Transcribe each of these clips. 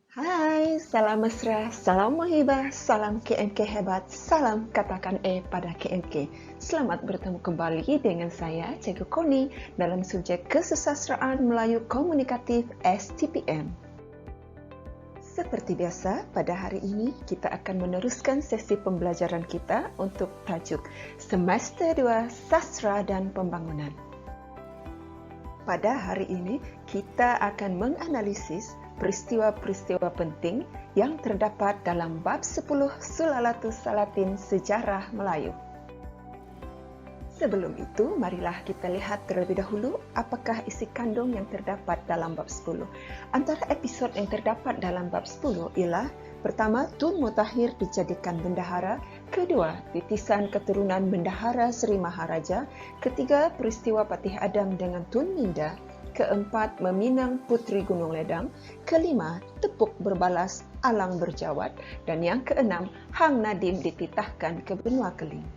Hai, salam mesra, salam muhibah, salam KMK hebat, salam katakan pada KMK. Selamat bertemu kembali dengan saya, Cikgu Koni, dalam subjek Kesusastraan Melayu Komunikatif STPM. Seperti biasa, pada hari ini kita akan meneruskan sesi pembelajaran kita untuk tajuk Semester 2 Sastra dan Pembangunan. Pada hari ini, kita akan menganalisis peristiwa-peristiwa penting yang terdapat dalam bab 10 Sulalatus Salatin Sejarah Melayu. Sebelum itu, marilah kita lihat terlebih dahulu apakah isi kandung yang terdapat dalam bab 10. Antara episod yang terdapat dalam bab 10 ialah: pertama, Tun Mutahir dijadikan bendahara; kedua, titisan keturunan Bendahara Seri Maharaja; ketiga, peristiwa Patih Adam dengan Tun Minda; keempat, meminang Putri Gunung Ledang; kelima, tepuk berbalas Alang Berjawat; dan yang keenam, Hang Nadim dititahkan ke benua Keling.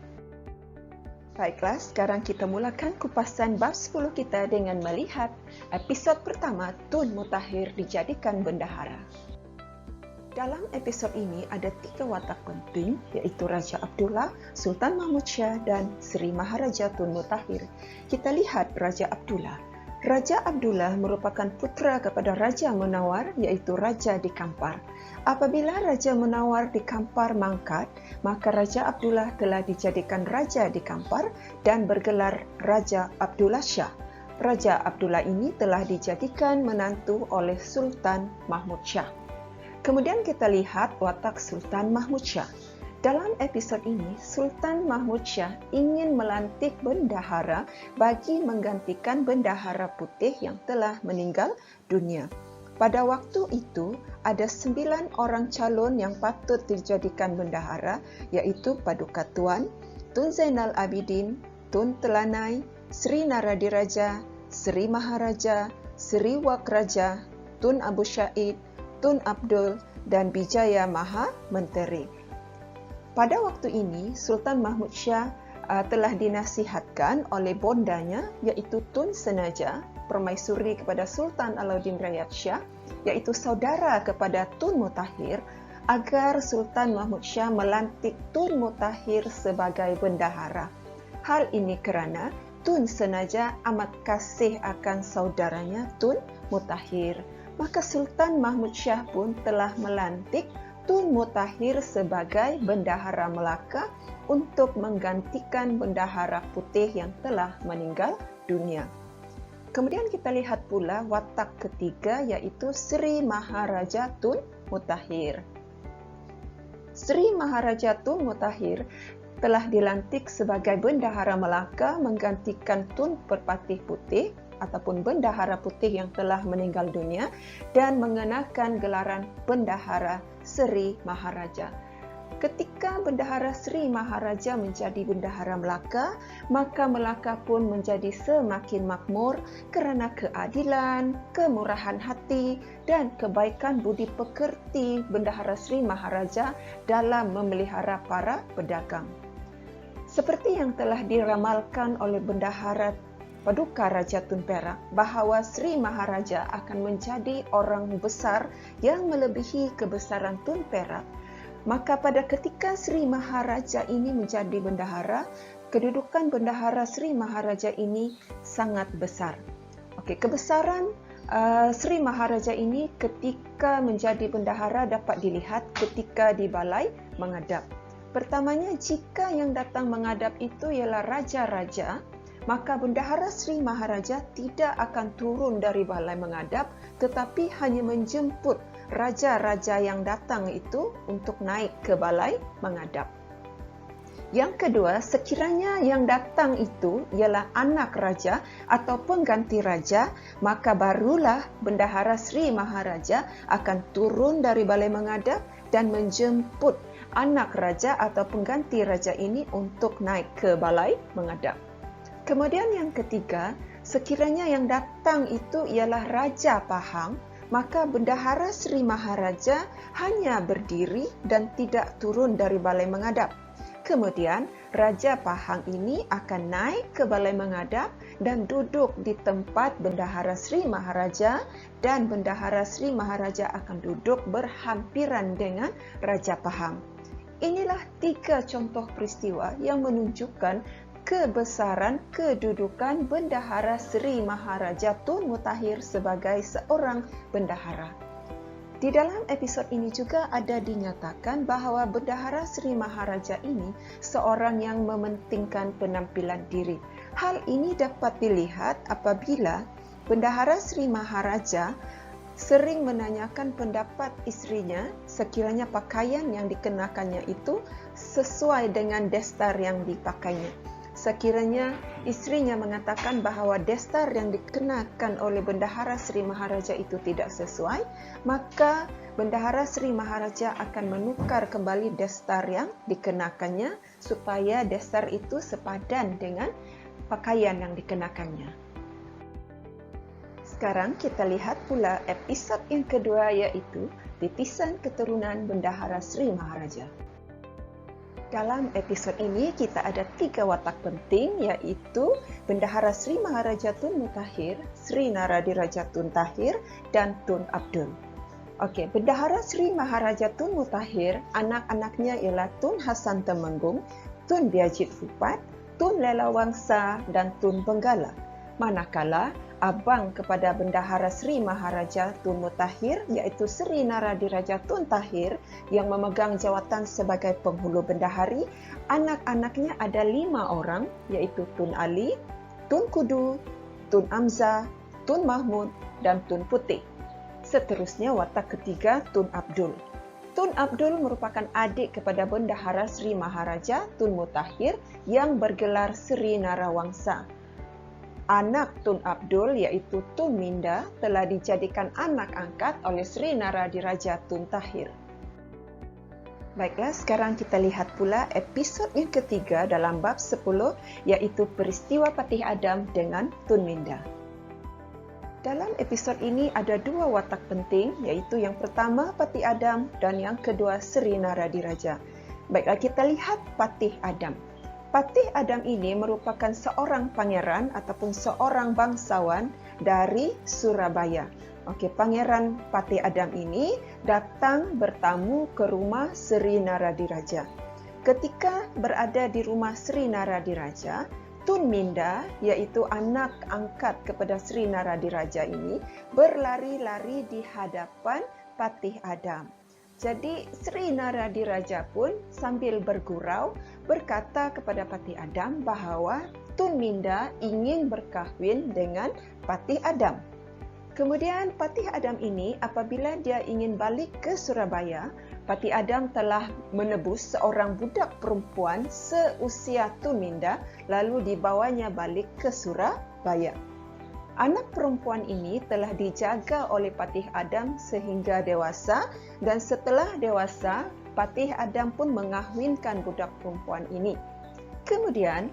Baiklah, sekarang kita mulakan kupasan bab 10 kita dengan melihat episod pertama, Tun Mutahir dijadikan bendahara. Dalam episod ini ada 3 watak penting, iaitu Raja Abdullah, Sultan Mahmud Shah dan Seri Maharaja Tun Mutahir. Kita lihat Raja Abdullah. Raja Abdullah merupakan putera kepada Raja Menawar, iaitu Raja di Kampar. Apabila Raja Menawar di Kampar mangkat, maka Raja Abdullah telah dijadikan Raja di Kampar dan bergelar Raja Abdullah Shah. Raja Abdullah ini telah dijadikan menantu oleh Sultan Mahmud Shah. Kemudian kita lihat watak Sultan Mahmud Shah. Dalam episod ini, Sultan Mahmud Shah ingin melantik bendahara bagi menggantikan Bendahara Putih yang telah meninggal dunia. Pada waktu itu, ada 9 orang calon yang patut dijadikan bendahara, iaitu Paduka Tuan, Tun Zainal Abidin, Tun Telanai, Sri Naradiraja, Sri Maharaja, Sri Wak Raja, Tun Abu Syaid, Tun Abdul, dan Bijaya Maha Menteri. Pada waktu ini, Sultan Mahmud Shah telah dinasihatkan oleh bondanya, iaitu Tun Senaja, permaisuri kepada Sultan Alauddin Rayad Shah, iaitu saudara kepada Tun Mutahir, agar Sultan Mahmud Shah melantik Tun Mutahir sebagai bendahara. Hal ini kerana Tun Senaja amat kasih akan saudaranya Tun Mutahir. Maka Sultan Mahmud Shah pun telah melantik Tun Mutahir sebagai Bendahara Melaka untuk menggantikan Bendahara Putih yang telah meninggal dunia. Kemudian kita lihat pula watak ketiga, iaitu Sri Maharaja Tun Mutahir. Sri Maharaja Tun Mutahir telah dilantik sebagai Bendahara Melaka menggantikan Tun Perpatih Putih ataupun Bendahara Putih yang telah meninggal dunia dan mengenakan gelaran Bendahara Seri Maharaja. Ketika Bendahara Seri Maharaja menjadi Bendahara Melaka, maka Melaka pun menjadi semakin makmur kerana keadilan, kemurahan hati dan kebaikan budi pekerti Bendahara Seri Maharaja dalam memelihara para pedagang. Seperti yang telah diramalkan oleh Bendahara Paduka Raja Tun Perak bahawa Sri Maharaja akan menjadi orang besar yang melebihi kebesaran Tun Perak, maka pada ketika Sri Maharaja ini menjadi bendahara, kedudukan Bendahara Sri Maharaja ini sangat besar. Kebesaran Sri Maharaja ini ketika menjadi bendahara dapat dilihat ketika di balai menghadap. Pertamanya, jika yang datang menghadap itu ialah raja-raja, maka Bendahara Sri Maharaja tidak akan turun dari balai menghadap, tetapi hanya menjemput raja-raja yang datang itu untuk naik ke balai menghadap. Yang kedua, sekiranya yang datang itu ialah anak raja atau pengganti raja, maka barulah Bendahara Sri Maharaja akan turun dari balai menghadap dan menjemput anak raja atau pengganti raja ini untuk naik ke balai menghadap. Kemudian yang ketiga, sekiranya yang datang itu ialah Raja Pahang, maka Bendahara Sri Maharaja hanya berdiri dan tidak turun dari balai menghadap. Kemudian, Raja Pahang ini akan naik ke balai menghadap dan duduk di tempat Bendahara Sri Maharaja, dan Bendahara Sri Maharaja akan duduk berhampiran dengan Raja Pahang. Inilah 3 contoh peristiwa yang menunjukkan kebesaran kedudukan Bendahara Sri Maharaja Tun Mutahir sebagai seorang bendahara. Di dalam episod ini juga ada dinyatakan bahawa Bendahara Sri Maharaja ini seorang yang mementingkan penampilan diri. Hal ini dapat dilihat apabila Bendahara Sri Maharaja sering menanyakan pendapat isterinya sekiranya pakaian yang dikenakannya itu sesuai dengan dastar yang dipakainya. Sekiranya isterinya mengatakan bahawa dastar yang dikenakan oleh Bendahara Sri Maharaja itu tidak sesuai, maka Bendahara Sri Maharaja akan menukar kembali dastar yang dikenakannya supaya dastar itu sepadan dengan pakaian yang dikenakannya. Sekarang kita lihat pula episod yang kedua, iaitu titisan keturunan Bendahara Sri Maharaja. Dalam episod ini kita ada 3 watak penting, iaitu Bendahara Sri Maharaja Tun Mutahir, Sri Naradiraja Tun Tahir, dan Tun Abdul. Okey, Bendahara Sri Maharaja Tun Mutahir, anak-anaknya ialah Tun Hasan Temenggung, Tun Biajit Fupat, Tun Lela Wangsa, dan Tun Benggala. Manakala abang kepada Bendahara Sri Maharaja Tun Mutahir, iaitu Sri Naradiraja Tun Tahir, yang memegang jawatan sebagai penghulu bendahari, anak-anaknya ada 5 orang, iaitu Tun Ali, Tun Kudu, Tun Amza, Tun Mahmud, dan Tun Putih. Seterusnya watak ketiga, Tun Abdul. Tun Abdul merupakan adik kepada Bendahara Sri Maharaja Tun Mutahir yang bergelar Sri Narawangsa. Anak Tun Abdul, iaitu Tun Minda, telah dijadikan anak angkat oleh Sri Naradiraja Tun Tahir. Baiklah, sekarang kita lihat pula episod yang ketiga dalam bab 10, iaitu peristiwa Patih Adam dengan Tun Minda. Dalam episod ini ada 2 watak penting, iaitu yang pertama Patih Adam dan yang kedua Sri Naradiraja. Baiklah, kita lihat Patih Adam. Patih Adam ini merupakan seorang pangeran ataupun seorang bangsawan dari Surabaya. Okey, Pangeran Patih Adam ini datang bertamu ke rumah Sri Naradiraja. Ketika berada di rumah Sri Naradiraja, Tun Minda, iaitu anak angkat kepada Sri Naradiraja ini, berlari-lari di hadapan Patih Adam. Jadi Sri Naradiraja pun sambil bergurau berkata kepada Patih Adam bahawa Tun Minda ingin berkahwin dengan Patih Adam. Kemudian Patih Adam ini apabila dia ingin balik ke Surabaya, Patih Adam telah menebus seorang budak perempuan seusia Tun Minda lalu dibawanya balik ke Surabaya. Anak perempuan ini telah dijaga oleh Patih Adam sehingga dewasa, dan setelah dewasa, Patih Adam pun mengahwinkan budak perempuan ini. Kemudian,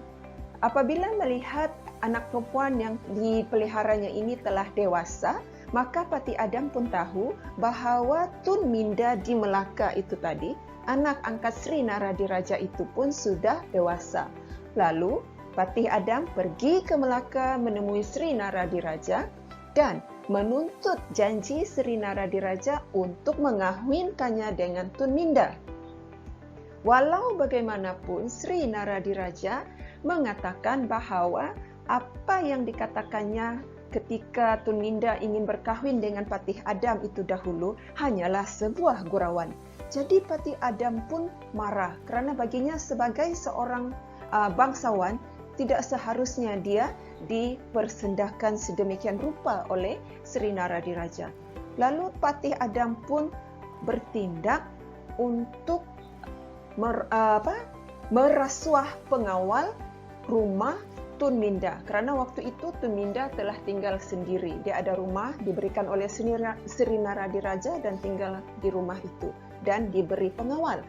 apabila melihat anak perempuan yang dipeliharanya ini telah dewasa, maka Patih Adam pun tahu bahawa Tun Minda di Melaka itu tadi, anak angkat Sri Naradiraja itu pun sudah dewasa. Lalu, Patih Adam pergi ke Melaka menemui Sri Naradiraja dan menuntut janji Sri Naradiraja untuk mengahwinkannya dengan Tun Minda. Walau bagaimanapun, Sri Naradiraja mengatakan bahawa apa yang dikatakannya ketika Tun Minda ingin berkahwin dengan Patih Adam itu dahulu hanyalah sebuah gurauan. Jadi Patih Adam pun marah kerana baginya sebagai seorang bangsawan, tidak seharusnya dia dipersendahkan sedemikian rupa oleh Sri Naradiraja. Lalu Patih Adam pun bertindak untuk merasuah pengawal rumah Tun Minda. Kerana waktu itu Tun Minda telah tinggal sendiri. Dia ada rumah diberikan oleh Sri Naradiraja dan tinggal di rumah itu dan diberi pengawal.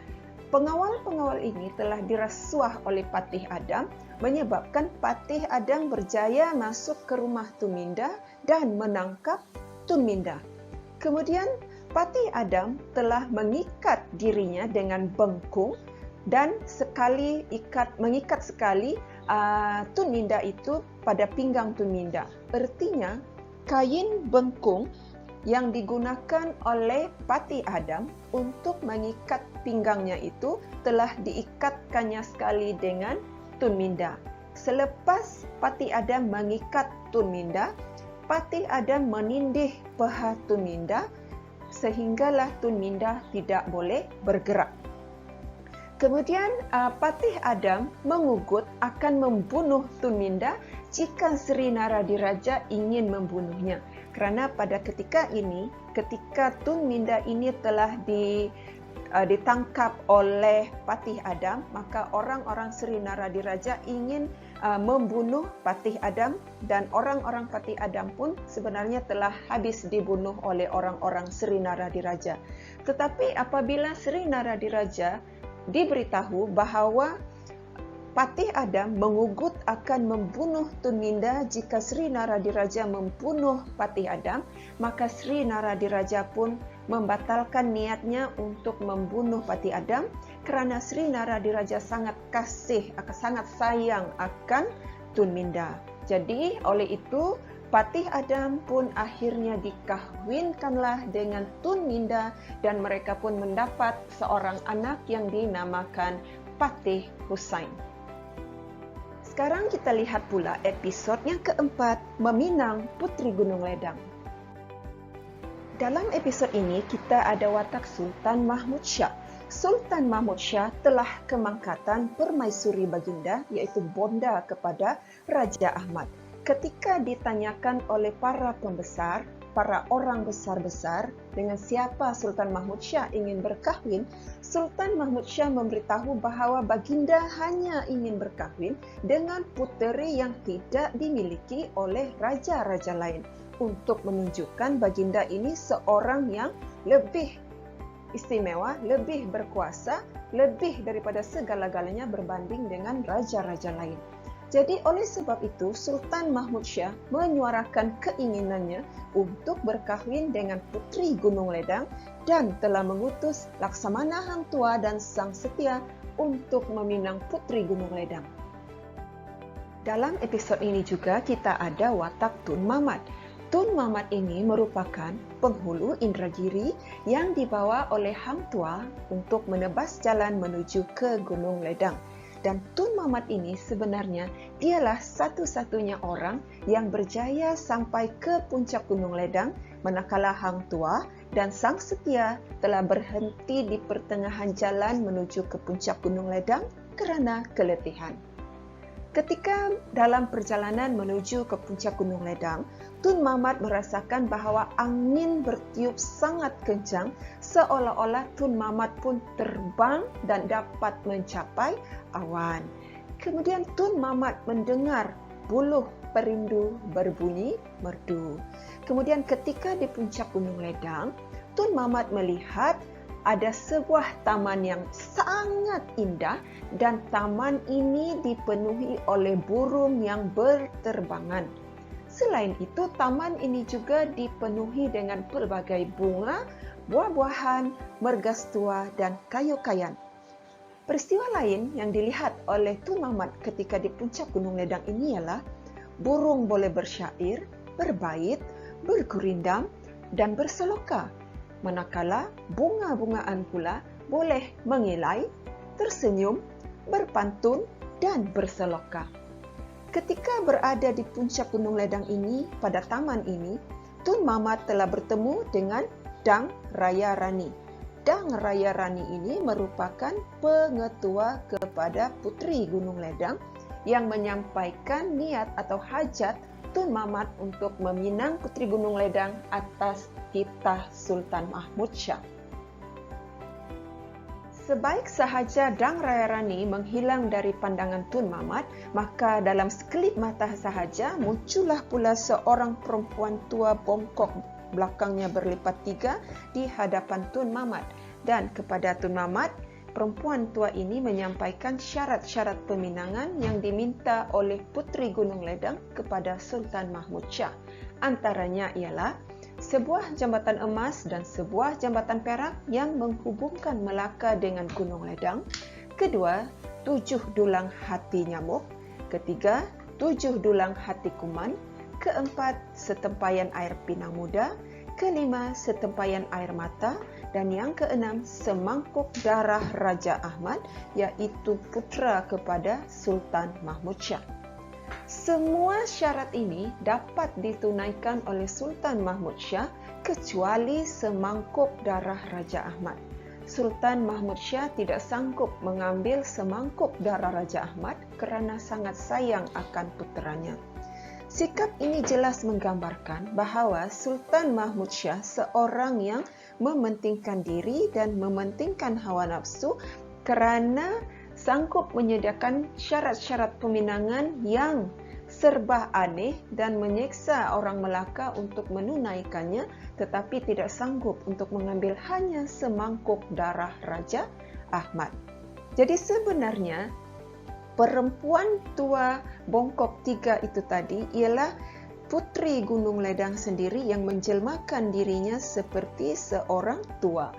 Pengawal-pengawal ini telah dirasuah oleh Patih Adam, menyebabkan Patih Adam berjaya masuk ke rumah Tun Minda dan menangkap Tun Minda. Kemudian Patih Adam telah mengikat dirinya dengan bengkung dan mengikat sekali Tun Minda itu pada pinggang Tun Minda. Artinya, kain bengkung yang digunakan oleh Patih Adam untuk mengikat pinggangnya itu telah diikatkannya sekali dengan Tun Minda. Selepas Patih Adam mengikat Tun Minda, Patih Adam menindih paha Tun Minda sehinggalah Tun Minda tidak boleh bergerak. Kemudian Patih Adam mengugut akan membunuh Tun Minda jika Sri Naradiraja ingin membunuhnya. Kerana pada ketika ini, ketika Tun Minda ini telah ditangkap oleh Patih Adam, maka orang-orang Sri Naradiraja ingin membunuh Patih Adam, dan orang-orang Patih Adam pun sebenarnya telah habis dibunuh oleh orang-orang Sri Naradiraja. Tetapi apabila Sri Naradiraja diberitahu bahawa Patih Adam mengugut akan membunuh Tun Minda jika Sri Naradiraja membunuh Patih Adam, maka Sri Naradiraja pun membatalkan niatnya untuk membunuh Patih Adam kerana Sri Naradiraja sangat sayang akan Tun Minda. Jadi oleh itu Patih Adam pun akhirnya dikahwinkanlah dengan Tun Minda dan mereka pun mendapat seorang anak yang dinamakan Patih Hussain. Sekarang kita lihat pula episod yang keempat, Meminang Puteri Gunung Ledang. Dalam episod ini kita ada watak Sultan Mahmud Shah. Sultan Mahmud Shah telah kemangkatan permaisuri baginda iaitu bonda kepada Raja Ahmad. Ketika ditanyakan oleh para pembesar, para orang besar-besar dengan siapa Sultan Mahmud Shah ingin berkahwin, Sultan Mahmud Shah memberitahu bahawa baginda hanya ingin berkahwin dengan puteri yang tidak dimiliki oleh raja-raja lain untuk menunjukkan baginda ini seorang yang lebih istimewa, lebih berkuasa, lebih daripada segala-galanya berbanding dengan raja-raja lain. Jadi oleh sebab itu Sultan Mahmud Shah menyuarakan keinginannya untuk berkahwin dengan Puteri Gunung Ledang dan telah mengutus Laksamana Hang Tua dan Sang Setia untuk meminang Puteri Gunung Ledang. Dalam episod ini juga kita ada watak Tun Mamat. Tun Mamat ini merupakan penghulu Indragiri yang dibawa oleh Hang Tua untuk menebas jalan menuju ke Gunung Ledang. Dan Tun Mamat ini sebenarnya dialah satu-satunya orang yang berjaya sampai ke puncak Gunung Ledang manakala Hang Tua dan Sang Setia telah berhenti di pertengahan jalan menuju ke puncak Gunung Ledang kerana keletihan. Ketika dalam perjalanan menuju ke puncak Gunung Ledang, Tun Mamat merasakan bahawa angin bertiup sangat kencang seolah-olah Tun Mamat pun terbang dan dapat mencapai awan. Kemudian Tun Mamat mendengar buluh perindu berbunyi merdu. Kemudian ketika di puncak Gunung Ledang, Tun Mamat melihat ada sebuah taman yang sangat indah dan taman ini dipenuhi oleh burung yang berterbangan. Selain itu, taman ini juga dipenuhi dengan pelbagai bunga, buah-buahan, mergastua dan kayu-kayan. Peristiwa lain yang dilihat oleh Tun Mamat ketika di puncak Gunung Ledang ini ialah burung boleh bersyair, berbait, bergurindam dan berseloka. Manakala bunga-bungaan pula boleh mengilai, tersenyum, berpantun dan berseloka. Ketika berada di puncak Gunung Ledang ini, pada taman ini, Tun Mamat telah bertemu dengan Dang Raya Rani. Dang Raya Rani ini merupakan pengetua kepada Puteri Gunung Ledang yang menyampaikan niat atau hajat Tun Mamat untuk meminang Puteri Gunung Ledang atas titah Sultan Mahmud Shah. Sebaik sahaja Dang Raya Rani menghilang dari pandangan Tun Mamat, maka dalam sekelip mata sahaja muncullah pula seorang perempuan tua bongkok belakangnya berlipat tiga di hadapan Tun Mamat. Dan kepada Tun Mamat, perempuan tua ini menyampaikan syarat-syarat peminangan yang diminta oleh Puteri Gunung Ledang kepada Sultan Mahmud Shah. Antaranya ialah sebuah jambatan emas dan sebuah jambatan perak yang menghubungkan Melaka dengan Gunung Ledang. Kedua, 7 dulang hati nyamuk. Ketiga, 7 dulang hati kuman. Keempat, setempayan air pinang muda. Kelima, setempayan air mata. Dan yang keenam, semangkuk darah Raja Ahmad, iaitu putra kepada Sultan Mahmud Shah. Semua syarat ini dapat ditunaikan oleh Sultan Mahmud Shah kecuali semangkuk darah Raja Ahmad. Sultan Mahmud Shah tidak sanggup mengambil semangkuk darah Raja Ahmad kerana sangat sayang akan puteranya. Sikap ini jelas menggambarkan bahawa Sultan Mahmud Shah seorang yang mementingkan diri dan mementingkan hawa nafsu kerana sanggup menyediakan syarat-syarat peminangan yang serba aneh dan menyeksa orang Melaka untuk menunaikannya, tetapi tidak sanggup untuk mengambil hanya semangkuk darah Raja Ahmad. Jadi sebenarnya perempuan tua bongkok 3 itu tadi ialah Puteri Gunung Ledang sendiri yang menjelmakan dirinya seperti seorang tua.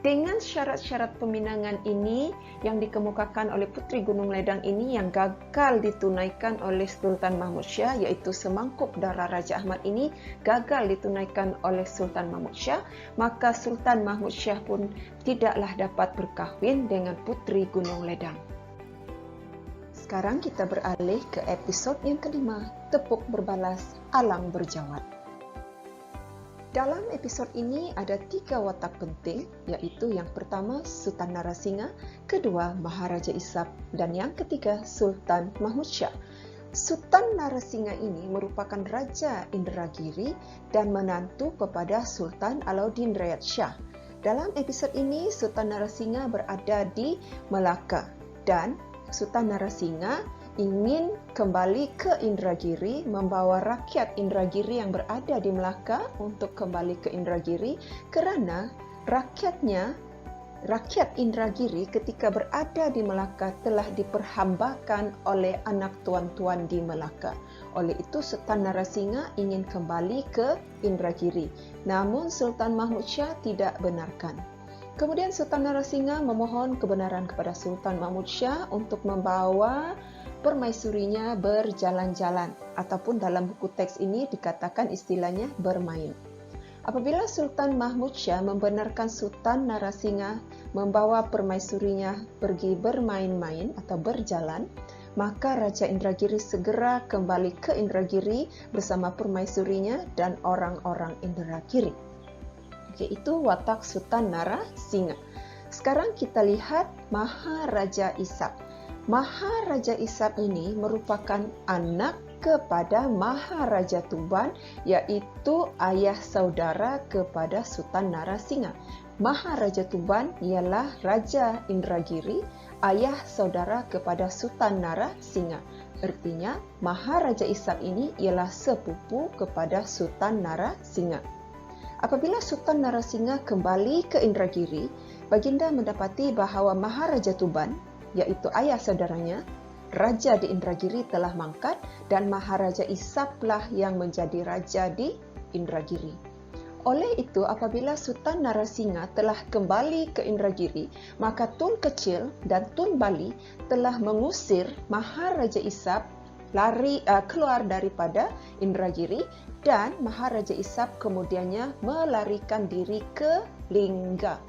Dengan syarat-syarat peminangan ini yang dikemukakan oleh Puteri Gunung Ledang ini yang gagal ditunaikan oleh Sultan Mahmud Shah, iaitu semangkuk darah Raja Ahmad ini gagal ditunaikan oleh Sultan Mahmud Shah, maka Sultan Mahmud Shah pun tidaklah dapat berkahwin dengan Puteri Gunung Ledang. Sekarang kita beralih ke episod yang kelima, tepuk berbalas, alang berjawab. Dalam episod ini ada 3 watak penting, iaitu yang pertama Sultan Narasingha, kedua Maharaja Ishaq, dan yang ketiga Sultan Mahmud Shah. Sultan Narasingha ini merupakan Raja Indragiri dan menantu kepada Sultan Alauddin Rayat Shah. Dalam episod ini Sultan Narasingha berada di Melaka dan Sultan Narasingha ingin kembali ke Indragiri, membawa rakyat Indragiri yang berada di Melaka untuk kembali ke Indragiri kerana rakyat Indragiri ketika berada di Melaka telah diperhambakan oleh anak tuan-tuan di Melaka. Oleh itu Sultan Narasingha ingin kembali ke Indragiri. Namun Sultan Mahmud Shah tidak benarkan. Kemudian Sultan Narasingha memohon kebenaran kepada Sultan Mahmud Shah untuk membawa permaisurinya berjalan-jalan, ataupun dalam buku teks ini dikatakan istilahnya bermain. Apabila Sultan Mahmud Shah membenarkan Sultan Narasingha membawa permaisurinya pergi bermain-main atau berjalan, maka Raja Indragiri segera kembali ke Indragiri bersama permaisurinya dan orang-orang Indragiri. Iaitu watak Sultan Narasingha. Sekarang kita lihat Maharaja Ishaq. Maharaja Ishaq ini merupakan anak kepada Maharaja Tuban, iaitu ayah saudara kepada Sultan Narasingha. Maharaja Tuban ialah Raja Indragiri, ayah saudara kepada Sultan Narasingha. Artinya, Maharaja Ishaq ini ialah sepupu kepada Sultan Narasingha. Apabila Sultan Narasingha kembali ke Indragiri, baginda mendapati bahawa Maharaja Tuban, iaitu ayah saudaranya, raja di Indragiri telah mangkat dan Maharaja Ishaqlah yang menjadi raja di Indragiri. Oleh itu, apabila Sultan Narasingha telah kembali ke Indragiri, maka Tun Kecil dan Tun Bali telah mengusir Maharaja Ishaq keluar daripada Indragiri dan Maharaja Ishaq kemudiannya melarikan diri ke Lingga.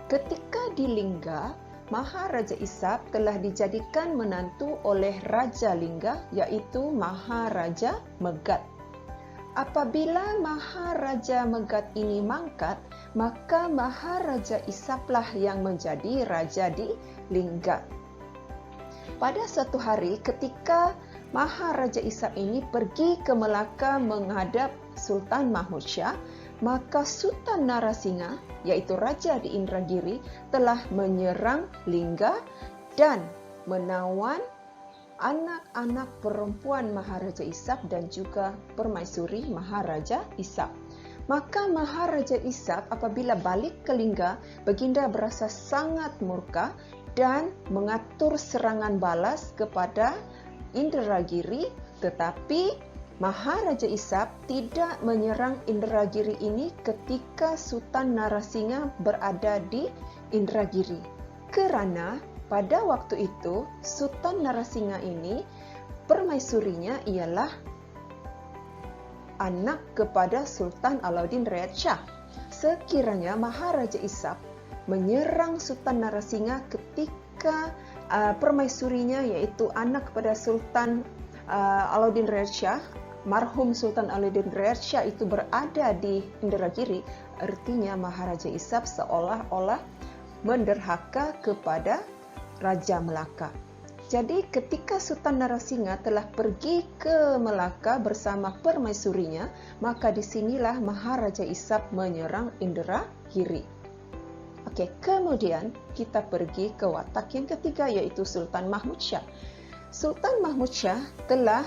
Ketika di Lingga, Maharaja Ishaq telah dijadikan menantu oleh Raja Lingga, iaitu Maharaja Megat. Apabila Maharaja Megat ini mangkat, maka Maharaja Ishaqlah yang menjadi raja di Lingga. Pada suatu hari ketika Maharaja Ishaq ini pergi ke Melaka menghadap Sultan Mahmud Shah, maka Sultan Narasingha, iaitu raja di Indragiri, telah menyerang Lingga dan menawan anak-anak perempuan Maharaja Ishaq dan juga permaisuri Maharaja Ishaq. Maka Maharaja Ishaq apabila balik ke Lingga, baginda berasa sangat murka dan mengatur serangan balas kepada Indragiri, tetapi Maharaja Ishaq tidak menyerang Indragiri ini ketika Sultan Narasingha berada di Indragiri kerana pada waktu itu Sultan Narasinga ini permaisurinya ialah anak kepada Sultan Alauddin Ryad Shah. Sekiranya Maharaja Ishak menyerang Sultan Narasinga ketika permaisurinya iaitu anak kepada Sultan Alauddin Ryad Shah, marhum Sultan Alauddin Ryad Shah itu berada di Indragiri, artinya Maharaja Ishak seolah-olah menderhaka kepada Raja Melaka. Jadi ketika Sultan Narasinga telah pergi ke Melaka bersama permaisurinya, maka disinilah Maharaja Ishak menyerang Indragiri. Okey, kemudian kita pergi ke watak yang ketiga iaitu Sultan Mahmud Shah. Sultan Mahmud Shah telah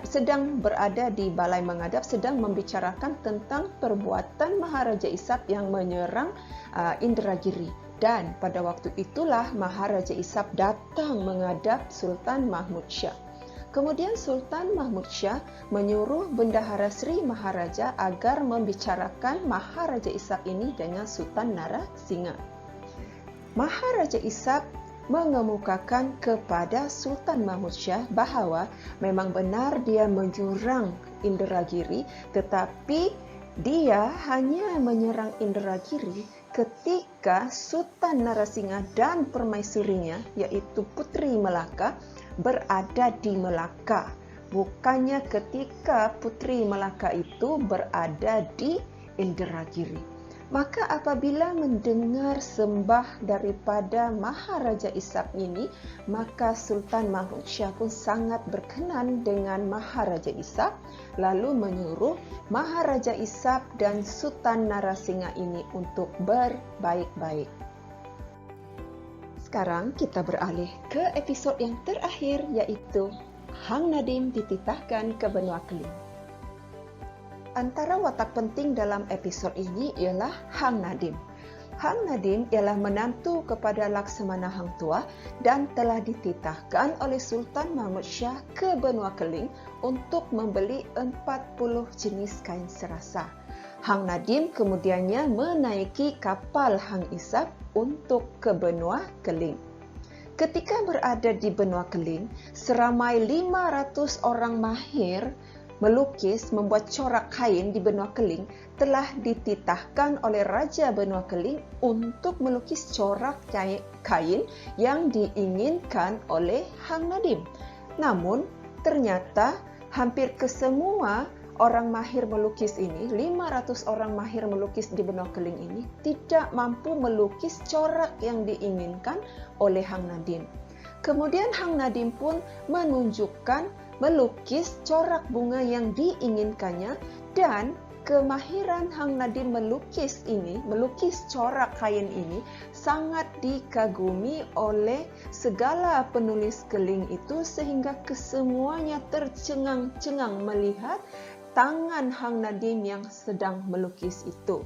sedang berada di Balai Mengadap, sedang membicarakan tentang perbuatan Maharaja Ishak yang menyerang Indragiri. Dan pada waktu itulah Maharaja Ishak datang menghadap Sultan Mahmud Shah. Kemudian Sultan Mahmud Shah menyuruh Bendahara Sri Maharaja agar membicarakan Maharaja Ishak ini dengan Sultan Narasinga. Maharaja Ishak mengemukakan kepada Sultan Mahmud Shah bahawa memang benar dia menyerang Indragiri, tetapi dia hanya menyerang Indragiri ketika Sultan Narasinga dan permaisurinya iaitu Puteri Melaka berada di Melaka, bukannya ketika Puteri Melaka itu berada di Indragiri. Maka apabila mendengar sembah daripada Maharaja Ishak ini, maka Sultan Mahmud Shah pun sangat berkenan dengan Maharaja Ishak, lalu menyuruh Maharaja Ishak dan Sultan Narasinga ini untuk berbaik-baik. Sekarang kita beralih ke episod yang terakhir iaitu Hang Nadim dititahkan ke benua Keling. Antara watak penting dalam episod ini ialah Hang Nadim. Hang Nadim ialah menantu kepada Laksamana Hang Tuah dan telah dititahkan oleh Sultan Mahmud Shah ke benua Keling untuk membeli 40 jenis kain serasa. Hang Nadim kemudiannya menaiki kapal Hang Ishak untuk ke benua Keling. Ketika berada di benua Keling, seramai 500 orang mahir melukis, membuat corak kain di benua Keling telah dititahkan oleh Raja Benua Keling untuk melukis corak kain yang diinginkan oleh Hang Nadim. Namun, ternyata hampir kesemua orang mahir melukis ini, 500 orang mahir melukis di benua Keling ini, tidak mampu melukis corak yang diinginkan oleh Hang Nadim. Kemudian Hang Nadim pun menunjukkan melukis corak bunga yang diinginkannya, dan kemahiran Hang Nadim melukis corak kain ini sangat dikagumi oleh segala penulis Keling itu, sehingga kesemuanya tercengang-cengang melihat tangan Hang Nadim yang sedang melukis itu.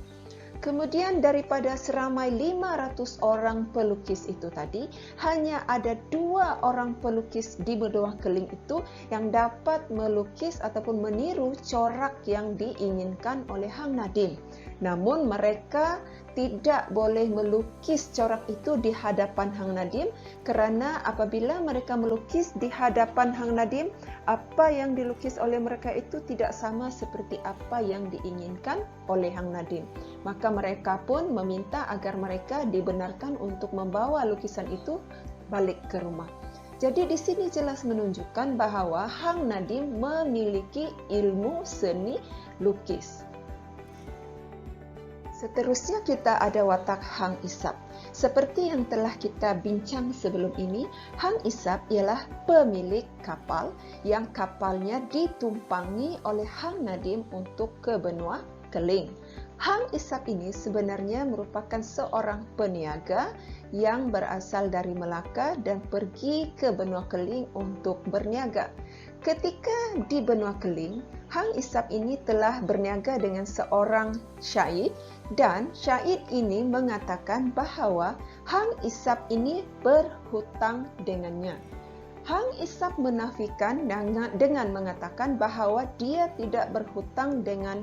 Kemudian daripada seramai 500 orang pelukis itu tadi, hanya ada 2 orang pelukis di benua Keling itu yang dapat melukis ataupun meniru corak yang diinginkan oleh Hang Nadim. Namun mereka tidak boleh melukis corak itu di hadapan Hang Nadim, kerana apabila mereka melukis di hadapan Hang Nadim, apa yang dilukis oleh mereka itu tidak sama seperti apa yang diinginkan oleh Hang Nadim. Maka mereka pun meminta agar mereka dibenarkan untuk membawa lukisan itu balik ke rumah. Jadi di sini jelas menunjukkan bahawa Hang Nadim memiliki ilmu seni lukis. Seterusnya kita ada watak Hang Ishak. Seperti yang telah kita bincang sebelum ini, Hang Ishak ialah pemilik kapal yang kapalnya ditumpangi oleh Hang Nadim untuk ke benua Keling. Hang Ishak ini sebenarnya merupakan seorang peniaga yang berasal dari Melaka dan pergi ke benua Keling untuk berniaga. Ketika di benua Keling, Hang Ishak ini telah berniaga dengan seorang syair, dan syair ini mengatakan bahawa Hang Ishak ini berhutang dengannya. Hang Ishak menafikan dengan mengatakan bahawa dia tidak berhutang dengan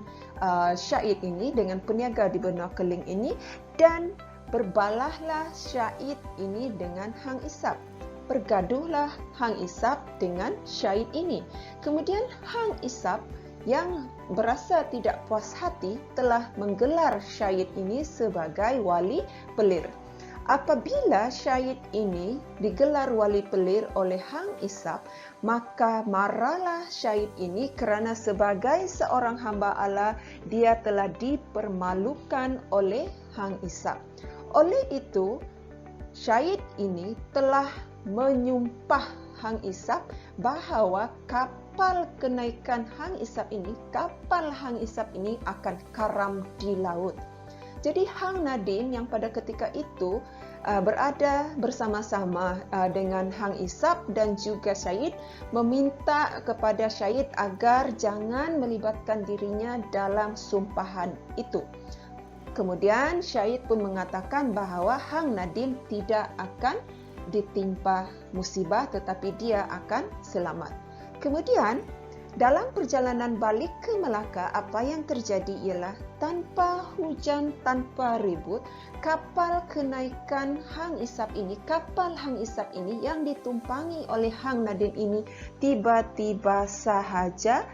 syair ini, dengan peniaga di benua Keling ini, dan Berbalahlah Syahid ini dengan Hang Isap. Bergaduhlah Hang Isap dengan Syahid ini. Kemudian Hang Isap yang berasa tidak puas hati telah menggelar Syahid ini sebagai wali pelir. Apabila Syahid ini digelar wali pelir oleh Hang Isap, maka marahlah Syahid ini kerana sebagai seorang hamba Allah, dia telah dipermalukan oleh Hang Isap. Oleh itu, Syahid ini telah menyumpah Hang Isap bahawa kapal kenaikan Hang Isap ini, kapal Hang Isap ini akan karam di laut. Jadi Hang Nadim yang pada ketika itu berada bersama-sama dengan Hang Isap dan juga Syahid meminta kepada Syahid agar jangan melibatkan dirinya dalam sumpahan itu. Kemudian Syahid pun mengatakan bahawa Hang Nadim tidak akan ditimpa musibah tetapi dia akan selamat. Kemudian dalam perjalanan balik ke Melaka, apa yang terjadi ialah tanpa hujan, tanpa ribut, kapal kenaikan Hang Isap ini, kapal Hang Isap ini yang ditumpangi oleh Hang Nadim ini tiba-tiba sahaja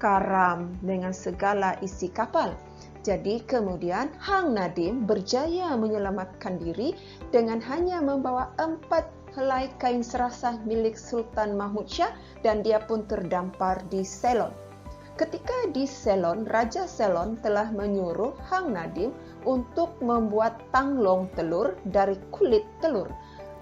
karam dengan segala isi kapal. Jadi kemudian Hang Nadim berjaya menyelamatkan diri dengan hanya membawa 4 helai kain serasah milik Sultan Mahmud Shah dan dia pun terdampar di Ceylon. Ketika di Ceylon, Raja Ceylon telah menyuruh Hang Nadim untuk membuat tanglong telur dari kulit telur.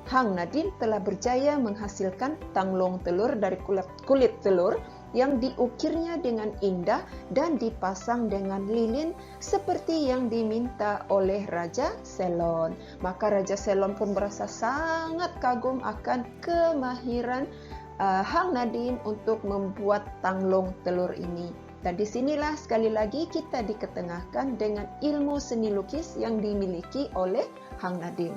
Hang Nadim telah berjaya menghasilkan tanglong telur dari kulit telur yang diukirnya dengan indah dan dipasang dengan lilin seperti yang diminta oleh Raja Ceylon. Maka Raja Ceylon pun berasa sangat kagum akan kemahiran Hang Nadim untuk membuat tanglong telur ini. Dan di sinilah sekali lagi kita diketengahkan dengan ilmu seni lukis yang dimiliki oleh Hang Nadim.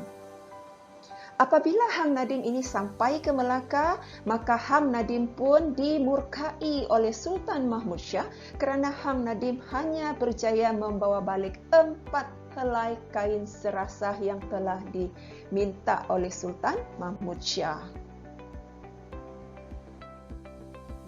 Apabila Hang Nadim ini sampai ke Melaka, maka Hang Nadim pun dimurkai oleh Sultan Mahmud Shah kerana Hang Nadim hanya berjaya membawa balik 4 helai kain serasah yang telah diminta oleh Sultan Mahmud Shah.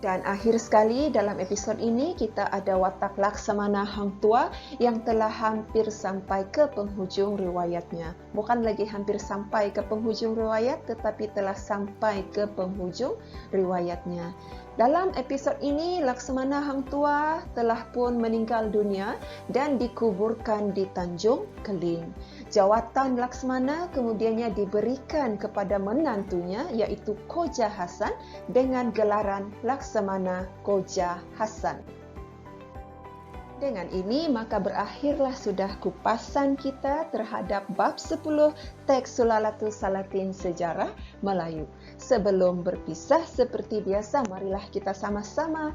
Dan akhir sekali dalam episod ini kita ada watak Laksamana Hang Tua yang telah hampir sampai ke penghujung riwayatnya. Bukan lagi hampir sampai ke penghujung riwayat tetapi telah sampai ke penghujung riwayatnya. Dalam episod ini, Laksamana Hang Tua telah pun meninggal dunia dan dikuburkan di Tanjung Keling. Jawatan Laksamana kemudiannya diberikan kepada menantunya iaitu Khoja Hasan dengan gelaran Laksamana Khoja Hasan. Dengan ini maka berakhirlah sudah kupasan kita terhadap bab 10 teks Sulalatul Salatin Sejarah Melayu. Sebelum berpisah seperti biasa, marilah kita sama-sama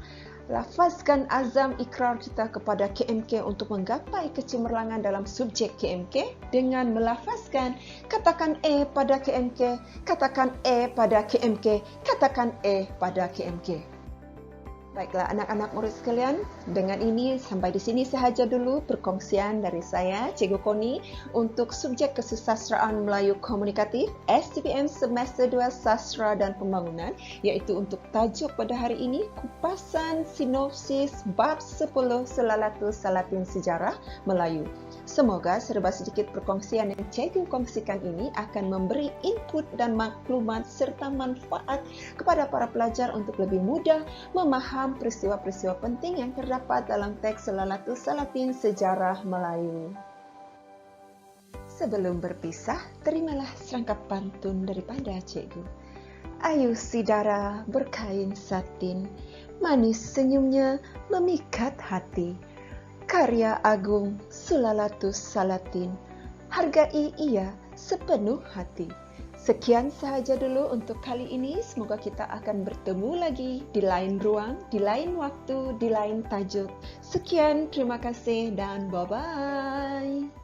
lafazkan azam ikrar kita kepada KMK untuk menggapai kecemerlangan dalam subjek KMK dengan melafazkan katakan pada KMK, katakan pada KMK, katakan pada KMK. Baiklah anak-anak murid sekalian, dengan ini sampai di sini sahaja dulu perkongsian dari saya, Cikgu Koni, untuk subjek kesusastraan Melayu Komunikatif STPM Semester 2 Sastra dan Pembangunan, iaitu untuk tajuk pada hari ini, kupasan sinopsis bab 10 Sulalatul Salatin Sejarah Melayu. Semoga serba sedikit perkongsian yang Cikgu kongsikan ini akan memberi input dan maklumat serta manfaat kepada para pelajar untuk lebih mudah memaham peristiwa-peristiwa penting yang terdapat dalam teks Sulalatul Salatin Sejarah Melayu. Sebelum berpisah, terimalah serangkap pantun daripada Cikgu. Ayu si dara berkain satin, manis senyumnya memikat hati. Karya agung Sulalatul Salatin, hargai ia sepenuh hati. Sekian sahaja dulu untuk kali ini. Semoga kita akan bertemu lagi di lain ruang, di lain waktu, di lain tajuk. Sekian, terima kasih dan bye-bye.